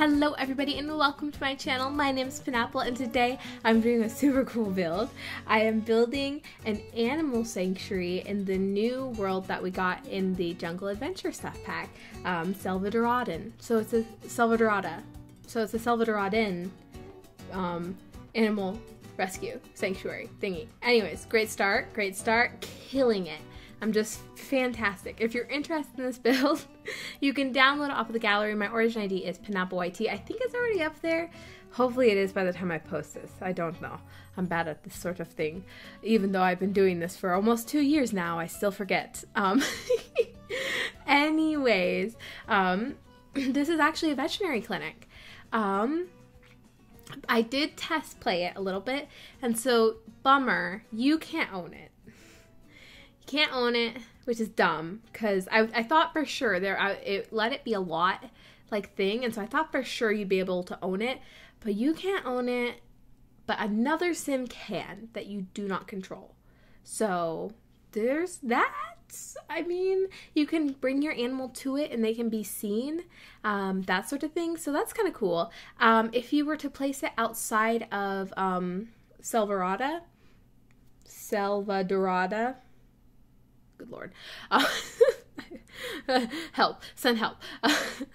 Hello everybody and welcome to my channel. My name is Penapple and today I'm doing a super cool build. I am building an animal sanctuary in the new world that we got in the Jungle Adventure stuff pack, Selvadoradan. So it's a Selvadorada. So it's a Selvadoradan animal rescue sanctuary thingy. Anyways, great start, killing it. I'm just fantastic. If you're interested in this build, you can download it off of the gallery. My origin ID is penappleYT. I think it's already up there. Hopefully it is by the time I post this. I don't know. I'm bad at this sort of thing. Even though I've been doing this for almost 2 years now, I still forget. Anyways, this is actually a veterinary clinic. I did test play it a little bit, and so, bummer, you can't own it. You can't own it, which is dumb, because I thought for sure it let it be a lot like thing, and so I thought for sure you'd be able to own it, but you can't own it, but another sim can that you do not control. So there's that. I mean, you can bring your animal to it and they can be seen, that sort of thing, so that's kind of cool. If you were to place it outside of Selvadorada, good lord. Help. Send help.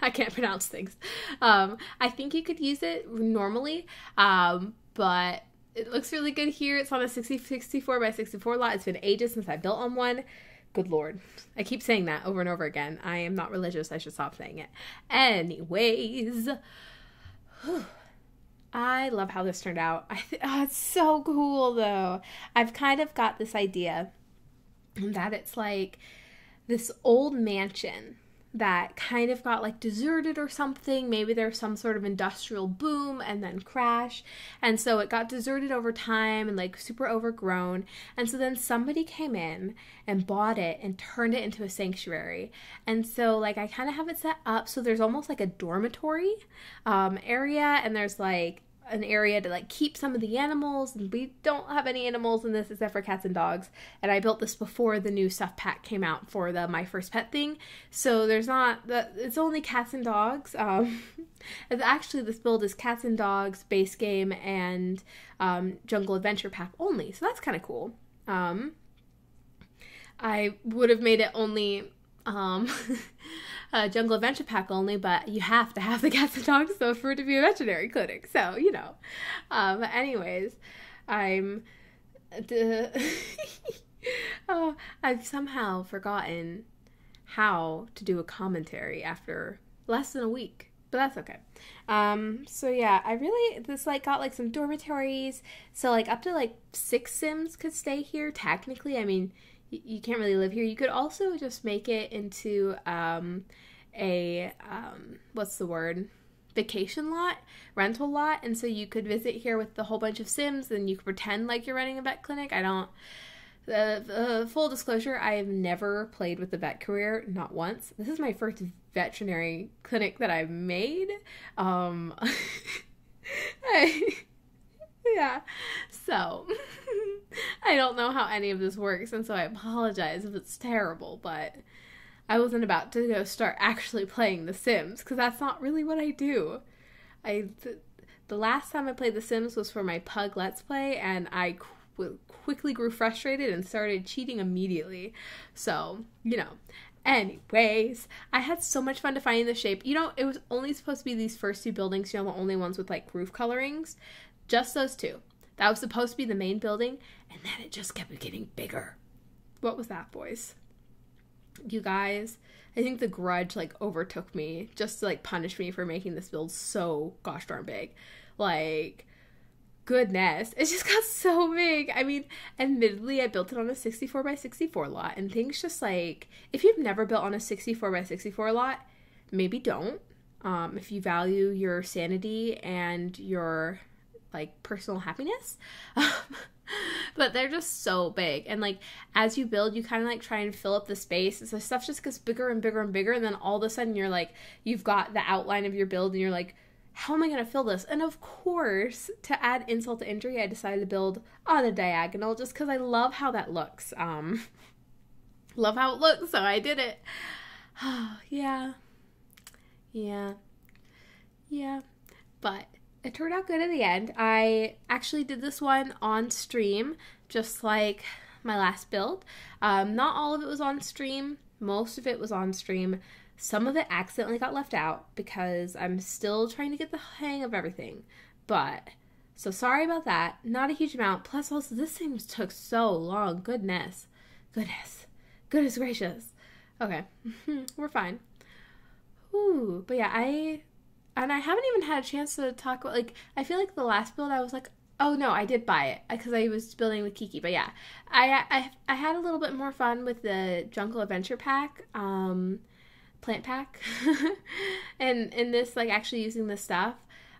I can't pronounce things. I think you could use it normally, but it looks really good here. It's on a 64 by 64 lot. It's been ages since I built on one. Good lord. I keep saying that over and over again. I am not religious. I should stop saying it. Anyways. I love how this turned out. It's so cool though. I've kind of got this idea that it's like this old mansion that kind of got like deserted or something. Maybe there's some sort of industrial boom and then crash, and so it got deserted over time and like super overgrown, and so then somebody came in and bought it and turned it into a sanctuary. And so like I kind of have it set up so there's almost like a dormitory area, and there's like an area to like keep some of the animals, and we don't have any animals in this except for cats and dogs, and I built this before the new stuff pack came out for the My First Pet thing, so there's not it's only cats and dogs. Actually this build is cats and dogs, base game, and Jungle Adventure pack only, so that's kind of cool. I would have made it only Jungle Adventure pack only, but you have to have the cats and dogs though for it to be a veterinary clinic, so you know. Anyways, I've somehow forgotten how to do a commentary after less than a week, but that's okay. So yeah, this like got like some dormitories, so like up to like 6 sims could stay here technically. I mean, you can't really live here. You could also just make it into what's the word? Vacation lot, rental lot, and so you could visit here with a whole bunch of sims, and you could pretend like you're running a vet clinic. Full disclosure, I have never played with the vet career, not once. This is my first veterinary clinic that I've made. Yeah, so I don't know how any of this works, and so I apologize if it's terrible, but I wasn't about to go start actually playing The Sims, because that's not really what I do. The last time I played The Sims was for my Pug Let's Play, and I quickly grew frustrated and started cheating immediately, so, you know. Anyways, I had so much fun defining the shape. You know, it was only supposed to be these first 2 buildings, you know, the only ones with, like, roof colorings. Just those 2. That was supposed to be the main building, and then it just kept getting bigger. What was that, boys? You guys, I think the grudge, like, overtook me just to, like, punish me for making this build so gosh darn big. Like, goodness, it just got so big. I mean, admittedly, I built it on a 64 by 64 lot, and things just, like, if you've never built on a 64 by 64 lot, maybe don't. If you value your sanity and your like personal happiness, but they're just so big, and like as you build you kind of like try and fill up the space, so stuff just gets bigger and bigger and bigger, and then all of a sudden you're like, you've got the outline of your build and you're like, how am I gonna fill this? And of course, to add insult to injury, I decided to build on a diagonal just because I love how that looks. Love how it looks, so I did it. Yeah Yeah, but it turned out good in the end. I actually did this one on stream, just like my last build. Not all of it was on stream. Most of it was on stream. Some of it accidentally got left out because I'm still trying to get the hang of everything. But, so sorry about that. Not a huge amount. Plus, also, this thing took so long. Goodness. Goodness gracious. Okay. We're fine. Ooh, but yeah, I haven't even had a chance to talk about, like, I feel like the last build I was like, oh no, I did buy it because I was building with Kiki. But yeah, I had a little bit more fun with the Jungle Adventure Pack, plant pack, and in this, like, actually using this stuff.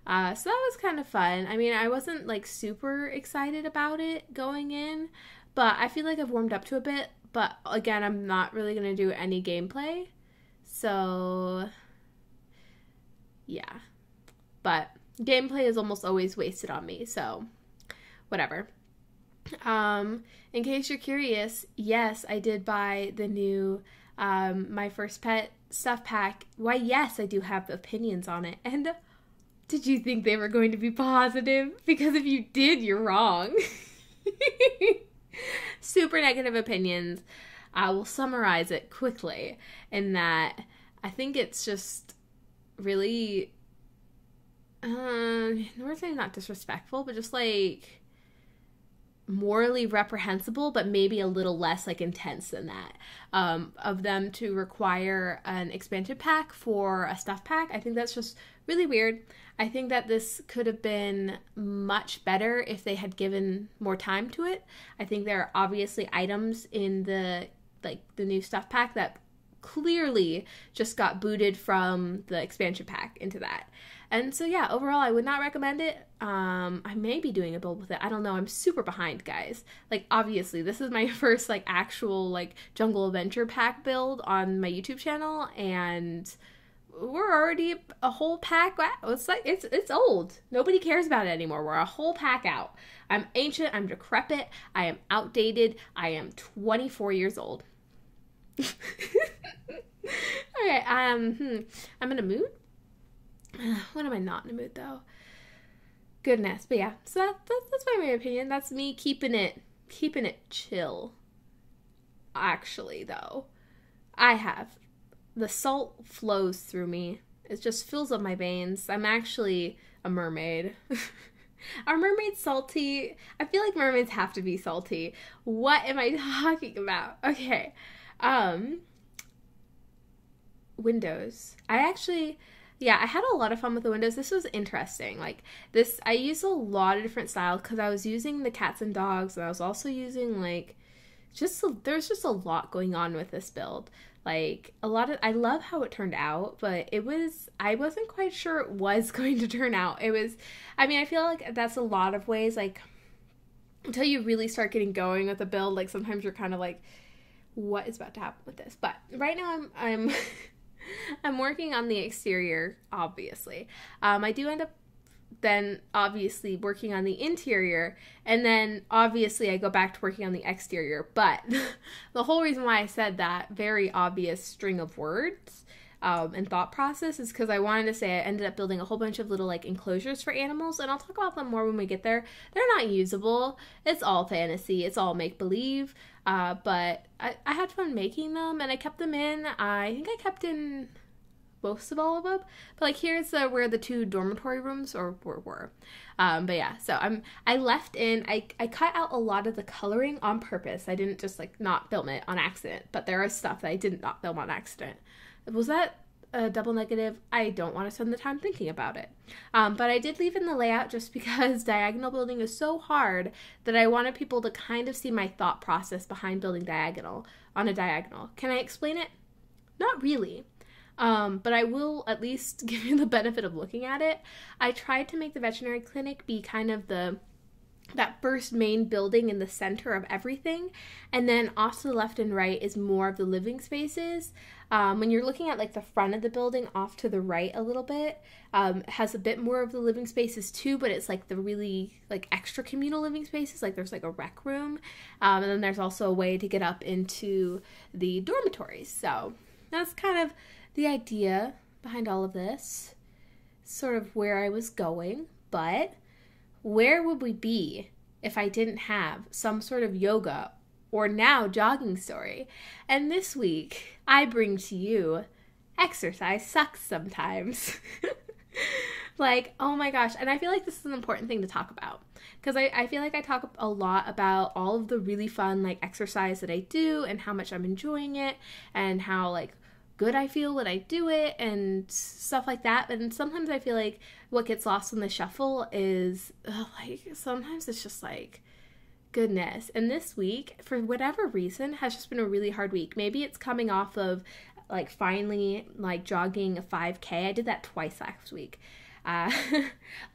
So that was kind of fun. I mean, I wasn't like super excited about it going in, but I feel like I've warmed up to a bit. But again, I'm not really gonna do any gameplay, so yeah. But gameplay is almost always wasted on me, so whatever. In case you're curious, yes, I did buy the new My First Pet stuff pack. Why, yes, I do have opinions on it. And did you think they were going to be positive? Because if you did, you're wrong. Super negative opinions. I will summarize it quickly in that I think it's just really, we're saying not disrespectful, but just like morally reprehensible, but maybe a little less like intense than that, of them to require an expansion pack for a stuff pack. I think that's just really weird. I think that this could have been much better if they had given more time to it. I think there are obviously items in the new stuff pack that clearly just got booted from the expansion pack into that. And so yeah, overall I would not recommend it. I may be doing a build with it. I don't know. I'm super behind, guys. Like, obviously this is my first like actual like Jungle Adventure Pack build on my YouTube channel, and we're already a whole pack. It's like it's old. Nobody cares about it anymore. We're a whole pack out. I'm ancient, I'm decrepit, I am outdated, I am 24 years old. Okay, I'm in a mood. When am I not in a mood though? Goodness, but yeah. So that's my main opinion. That's me keeping it chill. Actually, though, the salt flows through me. It just fills up my veins. I'm actually a mermaid. Are mermaids salty? I feel like mermaids have to be salty. What am I talking about? Okay. Windows. I had a lot of fun with the windows. This was interesting. Like this, I used a lot of different styles because I was using the cats and dogs, and I was also using like, there's just a lot going on with this build. Like I love how it turned out, but I wasn't quite sure it was going to turn out. I feel like that's a lot of ways, like until you really start getting going with the build, like sometimes you're kind of like, what is about to happen with this? But right now I'm I'm working on the exterior, obviously. I do end up then obviously working on the interior, and then obviously I go back to working on the exterior. But the whole reason why I said that very obvious string of words and thought process is because I wanted to say I ended up building a whole bunch of little like enclosures for animals, and I'll talk about them more when we get there. They're not usable. It's all fantasy. It's all make-believe. But I had fun making them, and I kept them in. I think I kept in most of all of them, but like here's where the two dormitory rooms were. But yeah, so I left in, I cut out a lot of the coloring on purpose. I didn't just like not film it on accident, but there is stuff that I did not film on accident. Was that a double negative? I don't want to spend the time thinking about it. But I did leave in the layout just because diagonal building is so hard that I wanted people to kind of see my thought process behind building on a diagonal. Can I explain it? Not really. But I will at least give you the benefit of looking at it. I tried to make the veterinary clinic be kind of that first main building in the center of everything, and then off to the left and right is more of the living spaces. When you're looking at like the front of the building, off to the right a little bit, it has a bit more of the living spaces too, but it's like the really like extra communal living spaces, like there's like a rec room, and then there's also a way to get up into the dormitories. So that's kind of the idea behind all of this. sort of where I was going, but where would we be if I didn't have some sort of yoga or now jogging story? And this week, I bring to you exercise sucks sometimes. Like, oh my gosh. And I feel like this is an important thing to talk about because I feel like I talk a lot about all of the really fun like exercise that I do and how much I'm enjoying it and how like good I feel when I do it and stuff like that. And sometimes I feel like what gets lost in the shuffle is like sometimes it's just like, goodness. And this week, for whatever reason, has just been a really hard week. Maybe it's coming off of like finally like jogging a 5K. I did that twice last week.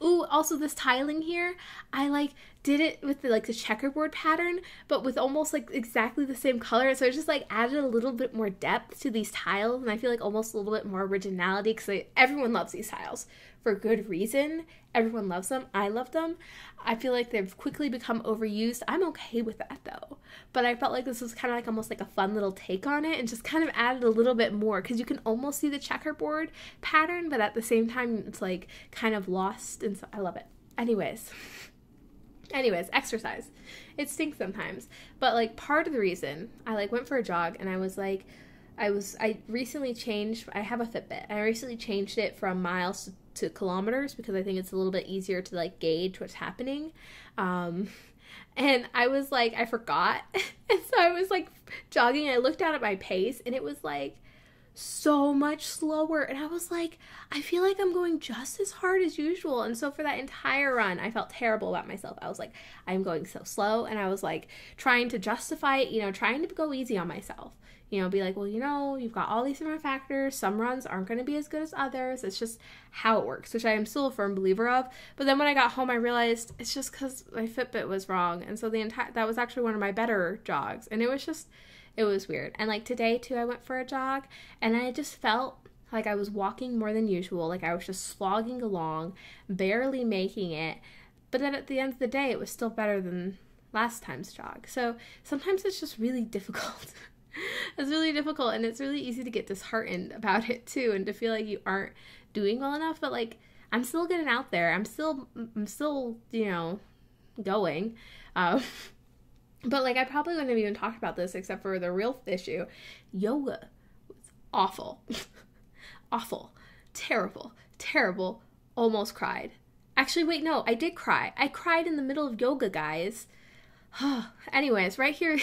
Ooh, also this tiling here, I like did it with the checkerboard pattern, but with almost like exactly the same color. So it just like added a little bit more depth to these tiles, and I feel like almost a little bit more originality because everyone loves these tiles for good reason. Everyone loves them. I love them. I feel like they've quickly become overused. I'm okay with that though. But I felt like this was kind of like almost like a fun little take on it and just kind of added a little bit more because you can almost see the checkerboard pattern, but at the same time it's like kind of lost. And so I love it. Anyways, exercise. It stinks sometimes. But like part of the reason I like went for a jog and I recently changed, I have a Fitbit, and I recently changed it from miles to kilometers because I think it's a little bit easier to like gauge what's happening. And I was like, I forgot. And so I was like jogging and I looked down at my pace and it was like so much slower. And I was like, I feel like I'm going just as hard as usual. And so for that entire run, I felt terrible about myself. I was like, I'm going so slow. And I was like trying to justify it, trying to go easy on myself. Be like, well, you've got all these different factors. Some runs aren't going to be as good as others. It's just how it works, which I am still a firm believer of. But then when I got home, I realized it's just because my Fitbit was wrong. And so that was actually one of my better jogs. And it was weird. And like today too, I went for a jog and I just felt like I was walking more than usual. Like I was just slogging along, barely making it. But then at the end of the day, it was still better than last time's jog. So sometimes it's just really difficult. It's really difficult, and it's really easy to get disheartened about it too, and to feel like you aren't doing well enough. But like, I'm still getting out there. I'm still, going. But like, I probably wouldn't have even talked about this except for the real issue. Yoga was awful, awful, terrible. Almost cried. Actually, wait, no, I did cry. I cried in the middle of yoga, guys. Anyways, right here.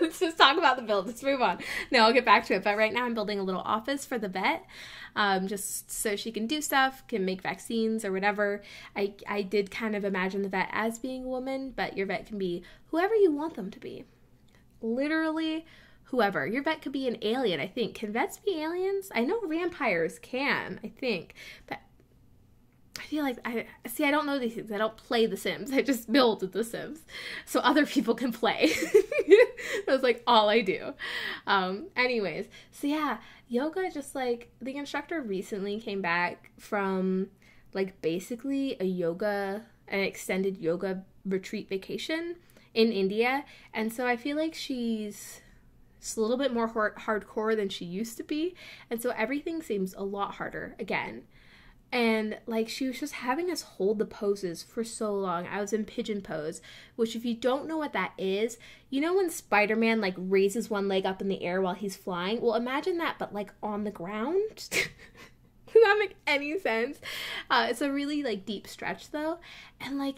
Let's just talk about the build. Let's move on. No, I'll get back to it. But right now I'm building a little office for the vet, just so she can do stuff, can make vaccines or whatever. I did kind of imagine the vet as being a woman, but your vet can be whoever you want them to be. Literally whoever. Your vet could be an alien, I think. Can vets be aliens? I know vampires can, I think. But I feel like I don't know these things. I don't play The Sims. I just build The Sims so other people can play. That's like all I do. Anyways, so yeah, yoga, just like the instructor recently came back from like basically an extended yoga retreat vacation in India. And so I feel like she's a little bit more hardcore than she used to be. And so everything seems a lot harder again. And like she was just having us hold the poses for so long. I was in pigeon pose, which if you don't know what that is, when Spider-Man like raises one leg up in the air while he's flying? Well, imagine that, but like on the ground. Does that make any sense? It's a really like deep stretch though. And like,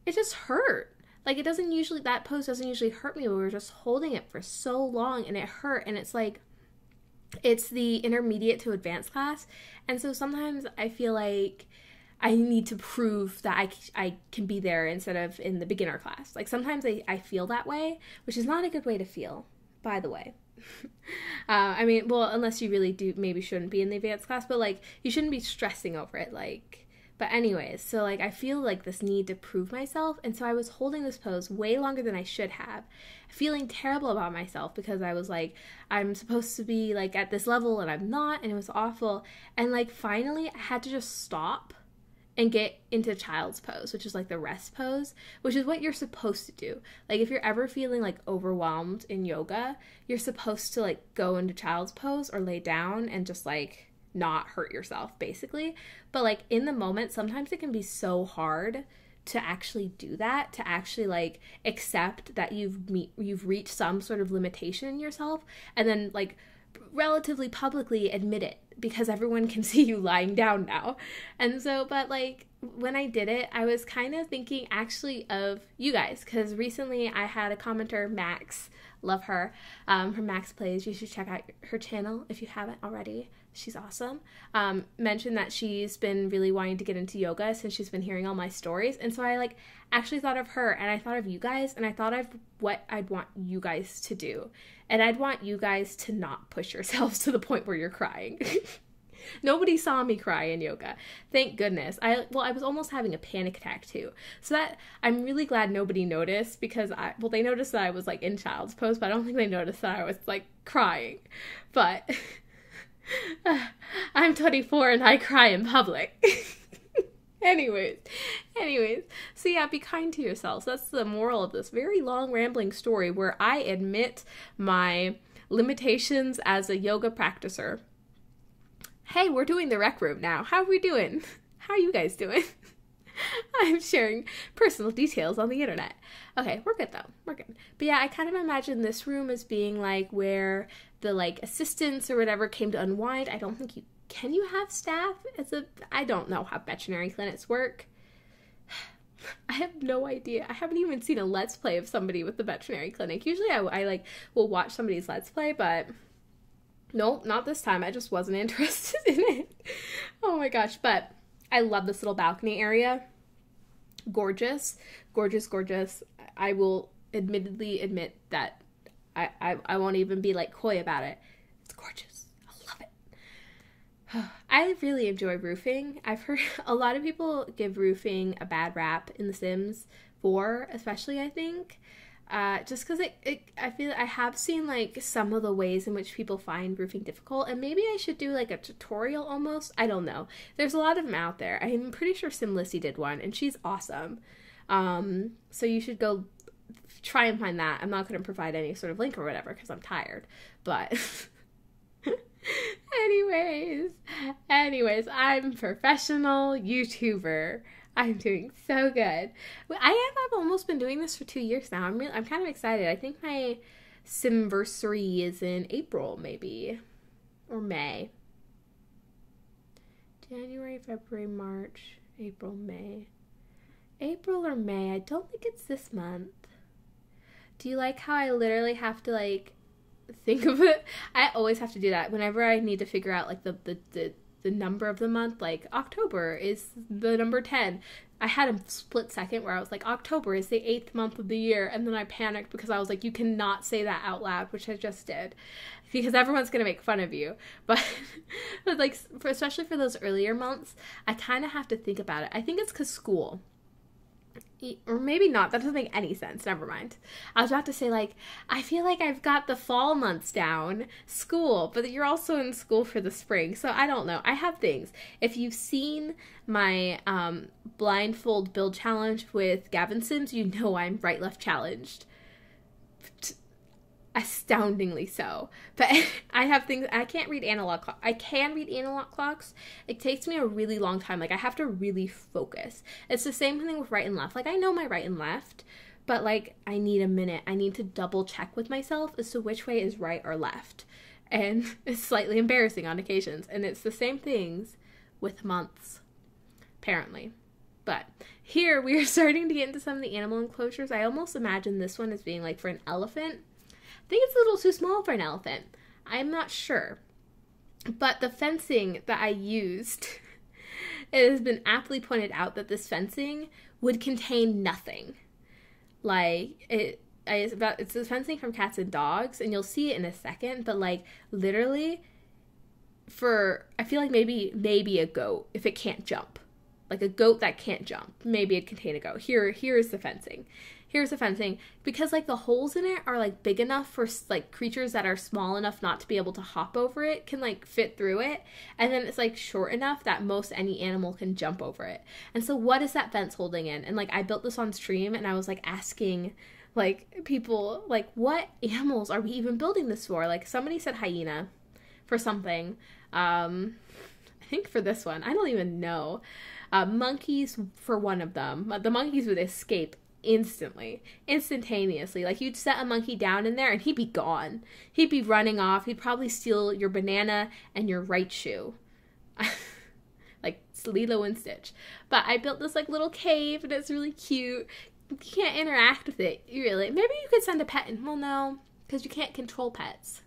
it just hurt. Like that pose doesn't usually hurt me, but we were just holding it for so long and it hurt. And it's like, it's the intermediate to advanced class. And so sometimes I feel like I need to prove that I can be there instead of in the beginner class. Like sometimes I feel that way, which is not a good way to feel, by the way. I mean, well, unless you really maybe shouldn't be in the advanced class, but like you shouldn't be stressing over it. But anyways, so like I feel like this need to prove myself. And so I was holding this pose way longer than I should have, feeling terrible about myself because I was like, I'm supposed to be like at this level and I'm not, and it was awful. And like finally I had to just stop and get into child's pose, which is like the rest pose, which is what you're supposed to do. Like if you're ever feeling like overwhelmed in yoga, you're supposed to like go into child's pose or lay down and just like not hurt yourself, basically. But like in the moment, sometimes it can be so hard to actually do that, to actually like accept that you've reached some sort of limitation in yourself, and then like relatively publicly admit it, because everyone can see you lying down now. And so, but like when I did it, I was kind of thinking actually of you guys, because recently I had a commenter, Max, love her, from Max Plays. You should check out her channel if you haven't already. She's awesome. Mentioned that she's been really wanting to get into yoga since she's been hearing all my stories. And so I like actually thought of her, and I thought of you guys, and I thought of what I'd want you guys to do. And I'd want you guys to not push yourselves to the point where you're crying. Nobody saw me cry in yoga. Thank goodness. I was almost having a panic attack too. So that I'm really glad nobody noticed, because they noticed that I was like in child's pose, but I don't think they noticed that I was like crying. But I'm 24 and I cry in public. Anyways. So yeah, be kind to yourselves. That's the moral of this very long rambling story, where I admit my limitations as a yoga practicer. Hey, we're doing the rec room now. How are we doing? How are you guys doing? I'm sharing personal details on the internet. Okay, we're good though. We're good. But yeah, I kind of imagine this room as being like where the like assistants or whatever came to unwind. I don't think can you have staff I don't know how veterinary clinics work. I have no idea. I haven't even seen a Let's Play of somebody with the veterinary clinic. Usually I like will watch somebody's Let's Play, but nope, not this time. I just wasn't interested in it. Oh my gosh. But I love this little balcony area. Gorgeous. Gorgeous, gorgeous. I will admittedly admit that I won't even be like coy about it. It's gorgeous. I love it. I really enjoy roofing. I've heard a lot of people give roofing a bad rap in The Sims 4, especially, I think. Just because I feel I have seen like some of the ways in which people find roofing difficult, and maybe I should do like a tutorial almost. I don't know. There's a lot of them out there. I'm pretty sure Simlissy did one, and she's awesome. So you should go try and find that. I'm not going to provide any sort of link or whatever because I'm tired, but anyways, I'm a professional YouTuber. I'm doing so good. I've almost been doing this for 2 years now. I'm kind of excited. I think my Simversary is in April, maybe, or May. January, February, March, April, May. April or May. I don't think it's this month. Do you like how I literally have to like think of it? I always have to do that whenever I need to figure out like the number of the month. Like October is the number 10. I had a split second where I was like, October is the 8th month of the year, and then I panicked because I was like, you cannot say that out loud, which I just did, because everyone's gonna make fun of you. But like especially for those earlier months, I kind of have to think about it. I think it's because school. Or maybe not. That doesn't make any sense. Never mind. I was about to say, like, I feel like I've got the fall months down, school, but you're also in school for the spring. So I don't know. I have things. If you've seen my blindfold build challenge with Gavin Sims, you know I'm right-left challenged. Astoundingly so. But I have things. I can't read analog clocks. I can read analog clocks. It takes me a really long time. Like, I have to really focus. It's the same thing with right and left. Like, I know my right and left, but like I need a minute. I need to double check with myself as to which way is right or left. And it's slightly embarrassing on occasions. And it's the same things with months, apparently. But here we are starting to get into some of the animal enclosures. I almost imagine this one as being like for an elephant. I think it's a little too small for an elephant. I'm not sure. But the fencing that I used, it has been aptly pointed out that this fencing would contain nothing. Like, it's the fencing from cats and dogs, and you'll see it in a second, but like literally I feel like maybe a goat, if it can't jump. Like a goat that can't jump, maybe it'd contain a goat. Here's the fencing. Here's the fencing, because like the holes in it are like big enough for like creatures that are small enough not to be able to hop over it can like fit through it, and then it's like short enough that most any animal can jump over it. And so what is that fence holding in? And like I built this on stream, and I was like asking like people like, what animals are we even building this for? Like somebody said hyena for something. I think for this one, I don't even know. Monkeys for one of them. The monkeys would escape instantaneously. Like, you'd set a monkey down in there and he'd be gone. He'd be running off. He'd probably steal your banana and your right shoe. Like Lilo and Stitch. But I built this like little cave and it's really cute. You can't interact with it, really. Maybe you could send a pet in. Well, no, because you can't control pets.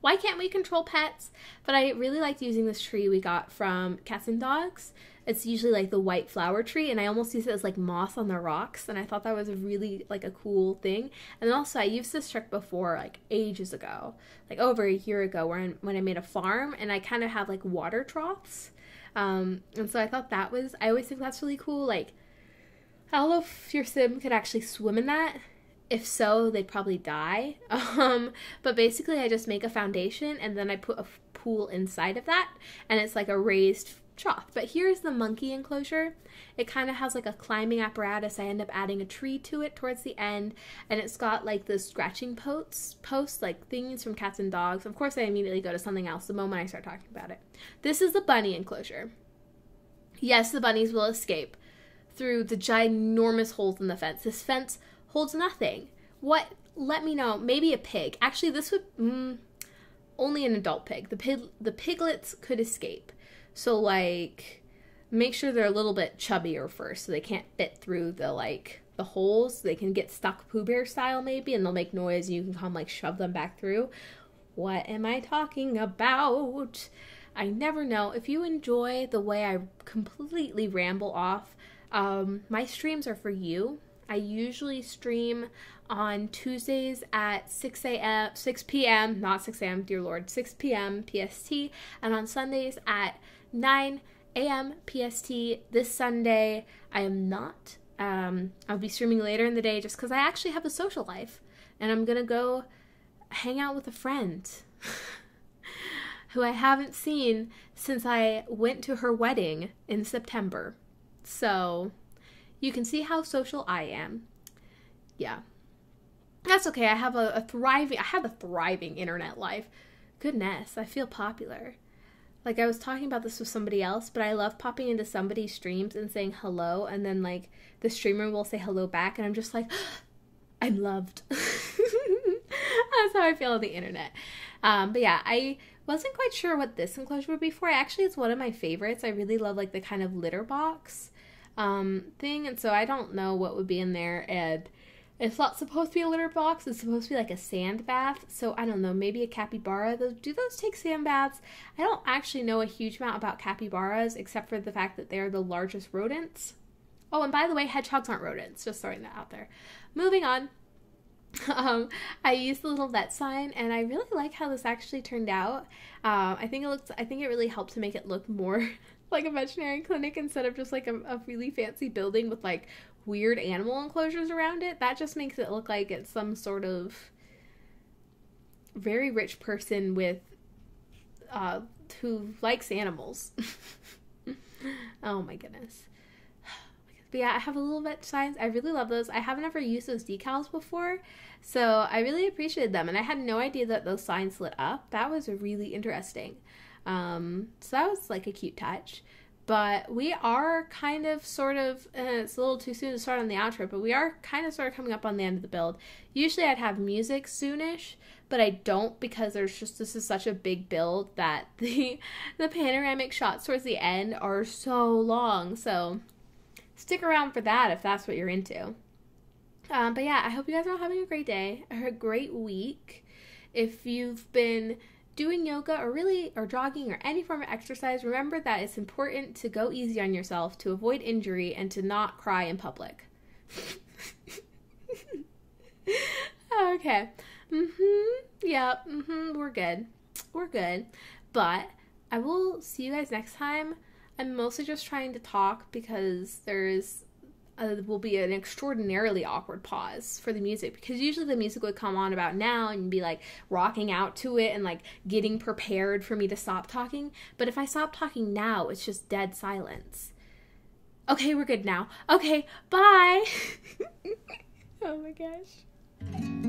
Why can't we control pets? But I really liked using this tree we got from Cats and Dogs. It's usually like the white flower tree, and I almost use it as like moss on the rocks, and I thought that was a really like a cool thing. And then also I used this trick before, like ages ago, like over a year ago, when I made a farm, and I kind of have like water troughs. And so I thought that was, I always think that's really cool. Like, I don't know if your sim could actually swim in that. If so, they'd probably die. But basically I just make a foundation and then I put a pool inside of that, and it's like a raised trough. But here's the monkey enclosure. It kind of has like a climbing apparatus. I end up adding a tree to it towards the end, and it's got like the scratching posts like things from Cats and Dogs. Of course I immediately go to something else the moment I start talking about it. This is the bunny enclosure. Yes, the bunnies will escape through the ginormous holes in the fence. This fence holds nothing. What? Let me know. Maybe a pig. Actually, this would only an adult pig. The piglets could escape. So like, make sure they're a little bit chubbier first, so they can't fit through the holes. They can get stuck Pooh Bear style maybe, and they'll make noise, and you can come like shove them back through. What am I talking about? I never know. If you enjoy the way I completely ramble off, my streams are for you. I usually stream on Tuesdays at 6 p.m., not 6 a.m., dear Lord, 6 p.m. PST, and on Sundays at 9 a.m. PST. This Sunday, I am not. I'll be streaming later in the day just because I actually have a social life, and I'm going to go hang out with a friend who I haven't seen since I went to her wedding in September. So you can see how social I am. Yeah. That's okay. I have a thriving internet life. Goodness, I feel popular. Like, I was talking about this with somebody else, but I love popping into somebody's streams and saying hello, and then like the streamer will say hello back, and I'm just like, I'm loved. That's how I feel on the internet. But yeah, I wasn't quite sure what this enclosure would be for. Actually, it's one of my favorites. I really love like the kind of litter box thing, and so I don't know what would be in there, and it's not supposed to be a litter box. It's supposed to be like a sand bath, so I don't know, maybe a capybara. Do those take sand baths? I don't actually know a huge amount about capybaras, except for the fact that they're the largest rodents. Oh, and by the way, hedgehogs aren't rodents, just throwing that out there. Moving on. I used the little vet sign, and I really like how this actually turned out. I think it really helped to make it look more like a veterinary clinic instead of just like a really fancy building with like weird animal enclosures around it. That just makes it look like it's some sort of very rich person with who likes animals. Oh my goodness. But yeah, I have a little vet signs. I really love those. I haven't ever used those decals before, so I really appreciated them, and I had no idea that those signs lit up. That was really interesting. So that was like a cute touch. But we are kind of sort of, it's a little too soon to start on the outro, but we are kind of sort of coming up on the end of the build. Usually I'd have music soonish, but I don't, because this is such a big build that the panoramic shots towards the end are so long. So stick around for that if that's what you're into. But yeah, I hope you guys are all having a great day, a great week. If you've been doing yoga or jogging or any form of exercise, remember that it's important to go easy on yourself, to avoid injury, and to not cry in public. Okay. Yep. We're good. But I will see you guys next time. I'm mostly just trying to talk because will be an extraordinarily awkward pause for the music, because usually the music would come on about now and you'd be like rocking out to it and like getting prepared for me to stop talking. But if I stop talking now, it's just dead silence. Okay, we're good now. Okay, bye. Oh my gosh.